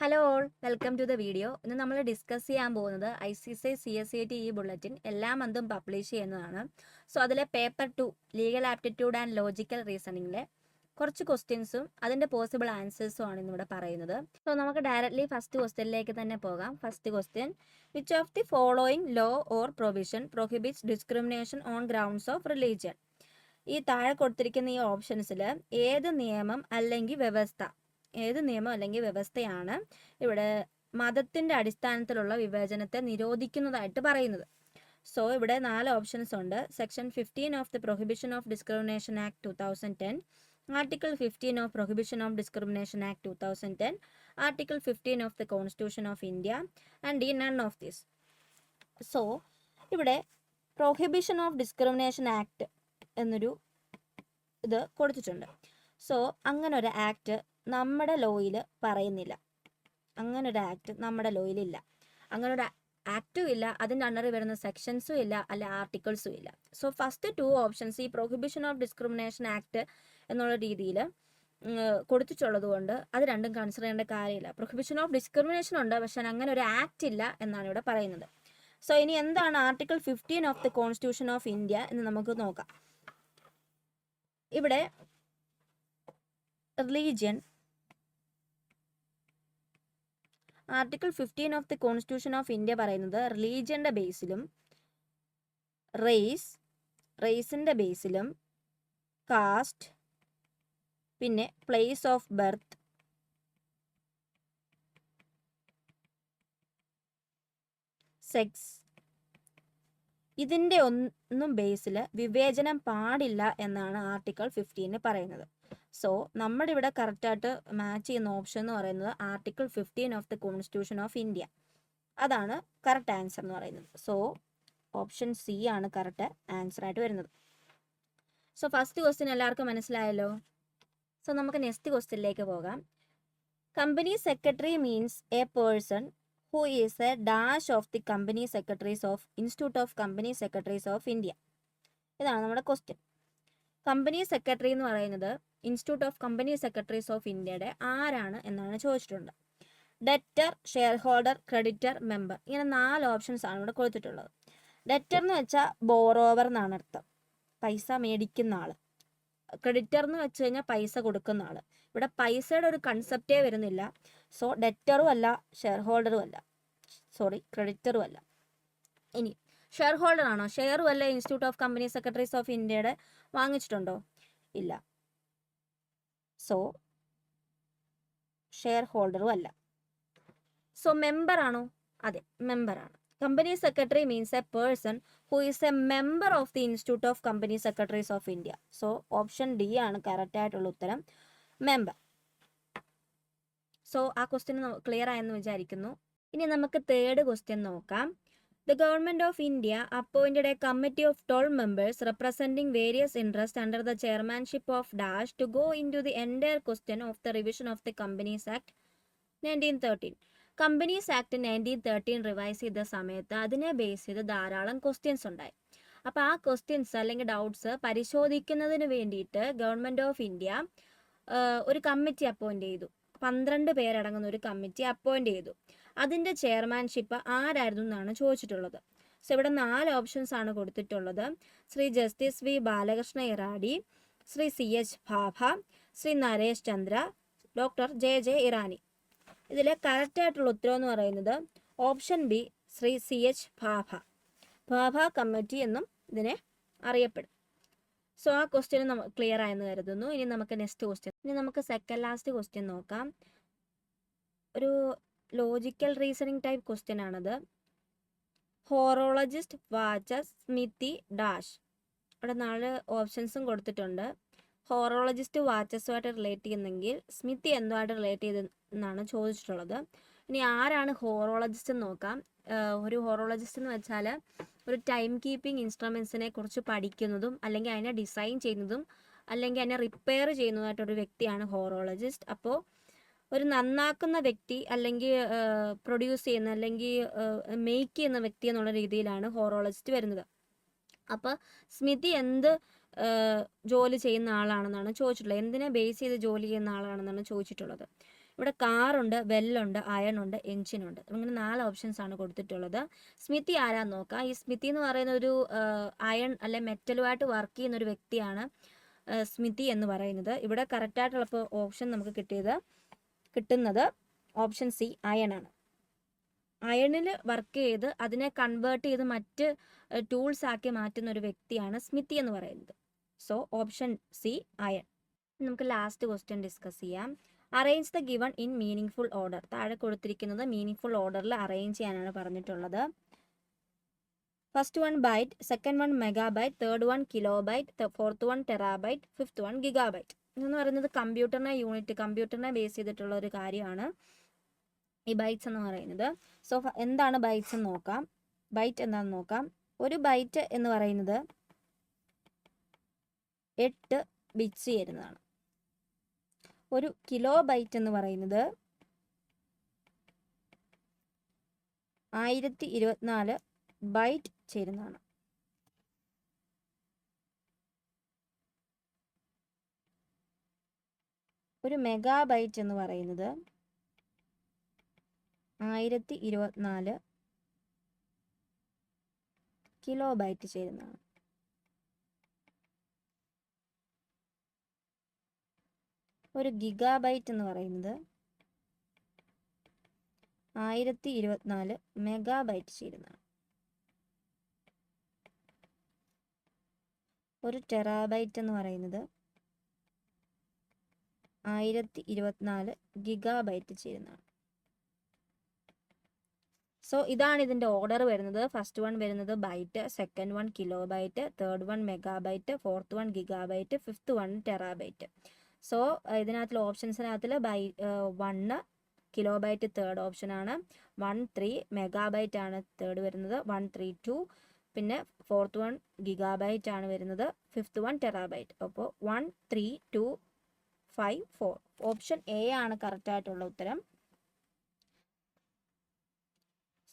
Hello all, welcome to the video. ഇന്ന് നമ്മൾ discuss ചെയ്യാൻ പോകുന്നത് ICSI CSAT ബുള്ളറ്റിൻ എല്ലാ മന്തും പബ്ലിഷ് ചെയ്യുന്നതാണ്. സോ അതിലെ paper 2 legal aptitude and logical റീസണിങ്ങിലെ കുറച്ച് ക്വസ്റ്റ്യൻസും അതിൻ്റെ പോസിബിൾ ആൻസേഴ്സും ആണ് ഇന്നിവിടെ പറയുന്നത്. സോ നമുക്ക് ഡയറക്റ്റ്ലി ഫസ്റ്റ് ക്വസ്റ്റ്യനിലേക്ക് തന്നെ പോകാം. First question, which of the following law or provision prohibits discrimination on grounds of religion? ഈ താഴെ കൊടുത്തിരിക്കുന്ന ഈ ഓപ്ഷൻസിൽ ഏത് നിയമം അല്ലെങ്കിൽ വ്യവസ്ഥയാണ് ഇവിടെ മതത്തിന്റെ അടിസ്ഥാനത്തിലുള്ള വിവേചനത്തെ നിരോധിക്കുന്നതായിട്ട് പറയുന്നത്? സോ ഇവിടെ 4 ഓപ്ഷൻസ് ഉണ്ട്. Section 15 of the prohibition of discrimination act 2010, article 15 of prohibition of discrimination act 2010, article 15 of the constitution of India and none of this. So ഇവിടെ പ്രൊഹിബിഷൻ ഓഫ് ഡിസ്ക്രിമിനേഷൻ ആക്ട് എന്നൊരു ഇത് കൊടുത്തിട്ടുണ്ട്. സോ അങ്ങനൊരു act നമ്മുടെ ലോയിൽ പറയുന്നില്ല. അങ്ങനൊരു act നമ്മുടെ ലോയിലില്ല. അങ്ങനൊരു ആക്റ്റും ഇല്ല, അതിൻ്റെ അണ്ടറിൽ വരുന്ന സെക്ഷൻസും ഇല്ല, അല്ലെ ആർട്ടിക്കിൾസും ഇല്ല. സോ ഫസ്റ്റ് 2 ഓപ്ഷൻസ് ഈ പ്രൊഹിബിഷൻ ഓഫ് ഡിസ്ക്രിമിനേഷൻ ആക്ട് എന്നുള്ള രീതിയിൽ കൊടുത്തിട്ടുള്ളത് കൊണ്ട് അത് രണ്ടും കൺസിഡർ ചെയ്യേണ്ട കാര്യമില്ല. പ്രൊഹിബിഷൻ ഓഫ് ഡിസ്ക്രിമിനേഷൻ ഉണ്ട്, പക്ഷെ അങ്ങനെ ഒരു ആക്ട് ഇല്ല എന്നാണ് ഇവിടെ പറയുന്നത്. സോ ഇനി എന്താണ് article 15 of the constitution of India എന്ന് നമുക്ക് നോക്കാം. ഇവിടെ religion, article 15 of the constitution of India പറയുന്നത് റിലീജിയൻ്റെ ബേസിലും റേസിൻ്റെ ബേസിലും കാസ്റ്റ്, പിന്നെ പ്ലേസ് ഓഫ് ബർത്ത്, സെക്സ്, ഇതിൻ്റെ ഒന്നും ബേസിൽ വിവേചനം പാടില്ല എന്നാണ് ആർട്ടിക്കിൾ 15 പറയുന്നത്. സോ നമ്മുടെ ഇവിടെ കറക്റ്റായിട്ട് മാച്ച് ചെയ്യുന്ന ഓപ്ഷൻ എന്ന് പറയുന്നത് article 15 of the constitution of India. അതാണ് കറക്റ്റ് ആൻസർ എന്ന് പറയുന്നത്. സോ ഓപ്ഷൻ സി ആണ് കറക്റ്റ് ആൻസർ ആയിട്ട് വരുന്നത്. സോ ഫസ്റ്റ് ക്വസ്റ്റ്യൻ എല്ലാവർക്കും മനസ്സിലായല്ലോ. സോ നമുക്ക് നെക്സ്റ്റ് ക്വസ്റ്റ്യനിലേക്ക് പോകാം. Company secretary means A person who is a dash of the company secretaries of Institute of Company Secretaries of India. ഇതാണ് നമ്മുടെ ക്വസ്റ്റ്യൻ. കമ്പനി സെക്രട്ടറി എന്ന് പറയുന്നത് institute of company secretaries of ഇന്ത്യയുടെ ആരാണ് എന്നാണ് ചോദിച്ചിട്ടുണ്ട്. Debtor, share holder, creditor, member, ഇങ്ങനെ 4 options ആണ് ഇവിടെ കൊടുത്തിട്ടുള്ളത്. ഡെറ്റർ എന്ന് വെച്ചാൽ ബോറോവർ എന്നാണ് അർത്ഥം, പൈസ മേടിക്കുന്ന ആൾ. ക്രെഡിറ്റർ എന്ന് വെച്ച് കഴിഞ്ഞാൽ പൈസ കൊടുക്കുന്ന ആൾ. ഇവിടെ പൈസയുടെ ഒരു കൺസെപ്റ്റേ വരുന്നില്ല. സോ ഡെറ്ററും അല്ല, ഷെയർ ഹോൾഡറും അല്ല, ക്രെഡിറ്ററും അല്ല. ഇനി ഷെയർ ഹോൾഡർ ആണോ? ഷെയറും അല്ല, institute of company secretaries of ഇന്ത്യയുടെ വാങ്ങിച്ചിട്ടുണ്ടോ? ഇല്ല. സോ ഷെയർ ഹോൾഡറും അല്ല. സോ മെമ്പർ ആണോ? അതെ, മെമ്പർ ആണ്. Company secretary means A person who is A member of the institute of company secretaries of India. So option D ആണ് കറക്റ്റ് ആയിട്ടുള്ള ഉത്തരം, member. So ആ ക്വസ്റ്റ്യൻ ക്ലിയർ ആയെന്ന് വിചാരിക്കുന്നു. ഇനി നമുക്ക് തേർഡ് ക്വസ്റ്റ്യൻ നോക്കാം. The government of India appointed a committee of 12 members representing various interests under the chairmanship of Dash to go into the entire question of the revision of the Companies Act 1913. Companies act 1913 revise ചെയ്ത സമയത്ത് അതിനെ base ചെയ്ത് ധാരാളം questions ഉണ്ടായി. അപ്പോൾ ആ questions അല്ലെങ്കിൽ doubts പരിശോധിക്കുന്നതിന് വേണ്ടിയിട്ട് ഗവൺമെൻറ് ഓഫ് ഇന്ത്യ ഒരു കമ്മിറ്റി അപ്പോയിൻറ്റ് ചെയ്തു. 12 പേരടങ്ങുന്ന ഒരു കമ്മിറ്റി അപ്പോയിൻറ്റ് ചെയ്തു. അതിൻ്റെ ചെയർമാൻഷിപ്പ് ആരായിരുന്നു എന്നാണ് ചോദിച്ചിട്ടുള്ളത്. സോ ഇവിടെ 4 ഓപ്ഷൻസ് ആണ് കൊടുത്തിട്ടുള്ളത്. Shri justice V Balakrishna Eradi, Shri CH Bhabha, Shri Naresh Chandra, doctor JJ Irani. ഇതിൽ കറക്റ്റായിട്ടുള്ള ഉത്തരം എന്ന് പറയുന്നത് option B, Shri CH Bhabha committee എന്നും ഇതിനെ അറിയപ്പെടും. സോ ആ ക്വസ്റ്റ്യൻ ക്ലിയർ ആയെന്ന് കരുതുന്നു. ഇനി നമുക്ക് നെക്സ്റ്റ് ക്വസ്റ്റ്യൻ. ഇനി നമുക്ക് സെക്കൻഡ് ലാസ്റ്റ് ക്വസ്റ്റ്യൻ നോക്കാം. ഒരു ലോജിക്കൽ റീസണിങ് ടൈപ്പ് ക്വസ്റ്റ്യൻ ആണത്. ഹോറോളജിസ്റ്റ് വാച്ചസ് സ്മിതി ഡാഷ്. ഇവിടെ 4 ഓപ്ഷൻസും കൊടുത്തിട്ടുണ്ട്. ഹോറോളജിസ്റ്റ് വാച്ചസുമായിട്ട് റിലേറ്റ് ചെയ്യുന്നെങ്കിൽ സ്മിതി എന്തുമായിട്ട് റിലേറ്റ് ചെയ്തെന്നാണ് ചോദിച്ചിട്ടുള്ളത്. ഇനി ആരാണ് ഹോറോളജിസ്റ്റ് എന്ന് നോക്കാം. ഒരു ഹോറോളജിസ്റ്റ് എന്ന് വെച്ചാൽ ഒരു ടൈം കീപ്പിംഗ് ഇൻസ്ട്രുമെൻസിനെ കുറിച്ച് പഠിക്കുന്നതും അല്ലെങ്കിൽ അതിനെ ഡിസൈൻ ചെയ്യുന്നതും അല്ലെങ്കിൽ അതിനെ റിപ്പയർ ചെയ്യുന്നതായിട്ടൊരു വ്യക്തിയാണ് ഹോറോളജിസ്റ്റ്. അപ്പോൾ ഒരു നന്നാക്കുന്ന വ്യക്തി അല്ലെങ്കിൽ പ്രൊഡ്യൂസ് ചെയ്യുന്ന അല്ലെങ്കിൽ മേക്ക് ചെയ്യുന്ന വ്യക്തി എന്നുള്ള രീതിയിലാണ് ഹോറോളജിസ്റ്റ് വരുന്നത്. അപ്പോൾ സ്മിതി എന്ത് ജോലി ചെയ്യുന്ന ആളാണെന്നാണ് ചോദിച്ചിട്ടുള്ളത്, എന്തിനെ ബേസ് ചെയ്ത് ജോലി ചെയ്യുന്ന ആളാണെന്നാണ് ചോദിച്ചിട്ടുള്ളത്. ഇവിടെ കാറുണ്ട്, വെല്ലുണ്ട്, അയണുണ്ട്, എഞ്ചിനുണ്ട്. ഇങ്ങനെ 4 ഓപ്ഷൻസ് ആണ് കൊടുത്തിട്ടുള്ളത്. സ്മിതി ആരാന്ന് നോക്കാം. ഈ സ്മിതി എന്ന് പറയുന്ന ഒരു അയൺ അല്ലെ മെറ്റലുമായിട്ട് വർക്ക് ചെയ്യുന്ന ഒരു വ്യക്തിയാണ് സ്മിതി എന്ന് പറയുന്നത്. ഇവിടെ കറക്റ്റായിട്ടുള്ള ഓപ്ഷൻ നമുക്ക് കിട്ടുന്നത് ഓപ്ഷൻ സി അയൺ ആണ്. അയണിൽ വർക്ക് ചെയ്ത് അതിനെ കൺവേർട്ട് ചെയ്ത് മറ്റ് ടൂൾസ് ആക്കി മാറ്റുന്ന ഒരു വ്യക്തിയാണ് സ്മിതി എന്ന് പറയുന്നത്. So option C iron. നമുക്ക് ലാസ്റ്റ് ക്വസ്റ്റ്യൻ ഡിസ്കസ് ചെയ്യാം. Arrange the given in meaning order. താഴെ കൊടുത്തിരിക്കുന്നത് മീനിങ് ഓർഡറിൽ അറേഞ്ച് ചെയ്യാനാണ് പറഞ്ഞിട്ടുള്ളത്. First one byte, second one megabyte, third one kilobyte, fourth one terabyte, fifth one gigabyte. എന്ന് പറയുന്നത് കമ്പ്യൂട്ടറിനെ ബേസ് ചെയ്തിട്ടുള്ള ഒരു കാര്യമാണ് ഈ ബൈറ്റ്സ് എന്ന് പറയുന്നത്. സോ എന്താണ് ബൈറ്റ്സ് എന്ന് നോക്കാം. ബൈറ്റ് എന്താണെന്ന് നോക്കാം. ഒരു ബൈറ്റ് എന്ന് പറയുന്നത് 8 ബിറ്റ്സ് ചേരുന്നതാണ്. ഒരു കിലോ ബൈറ്റ് എന്ന് പറയുന്നത് 1024 ബൈറ്റ് ചേരുന്നതാണ്. ഒരു മെഗാബൈറ്റ് എന്ന് പറയുന്നത് 1024 കിലോ ബൈറ്റ് ചേരുന്നതാണ്. ഒരു ഗിഗാബൈറ്റ് എന്ന് പറയുന്നത് 1024 മെഗാബൈറ്റ് ചേരുന്നതാണ്. ഒരു ടെറാബൈറ്റ് എന്ന് പറയുന്നത് 1024 ഗിഗാബൈറ്റ് ചേരുന്നതാണ്. സോ ഇതാണ് ഇതിൻ്റെ ഓർഡർ വരുന്നത്. ഫസ്റ്റ് വൺ വരുന്നത് byte, second one kilobyte, third one megabyte, fourth one gigabyte, fifth one terabyte. So ഇതിനകത്തുള്ള ഓപ്ഷൻസിനകത്തിൽ 1 കിലോ ബൈറ്റ് തേർഡ് ഓപ്ഷനാണ്, 13 മെഗാബൈറ്റ് ആണ് തേർഡ് വരുന്നത്, 132 പിന്നെ ഫോർത്ത് വൺ ഗിഗാബൈറ്റ് ആണ് വരുന്നത്, ഫിഫ്ത്ത് വൺ ടെറാബൈറ്റ്. അപ്പോൾ 13254 ഓപ്ഷൻ എ ആണ് കറക്റ്റായിട്ടുള്ള ഉത്തരം.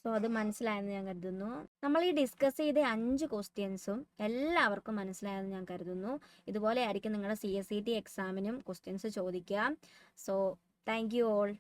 സോ അത് മനസ്സിലായെന്ന് ഞാൻ കരുതുന്നു. നമ്മൾ ഈ ഡിസ്കസ് ചെയ്ത 5 ക്വസ്റ്റ്യൻസും എല്ലാവർക്കും മനസ്സിലായെന്ന് ഞാൻ കരുതുന്നു. ഇതുപോലെ ആയിരിക്കും നിങ്ങളുടെ CSET എക്സാമിനും ക്വസ്റ്റ്യൻസ് ചോദിക്കുക. So thank you all.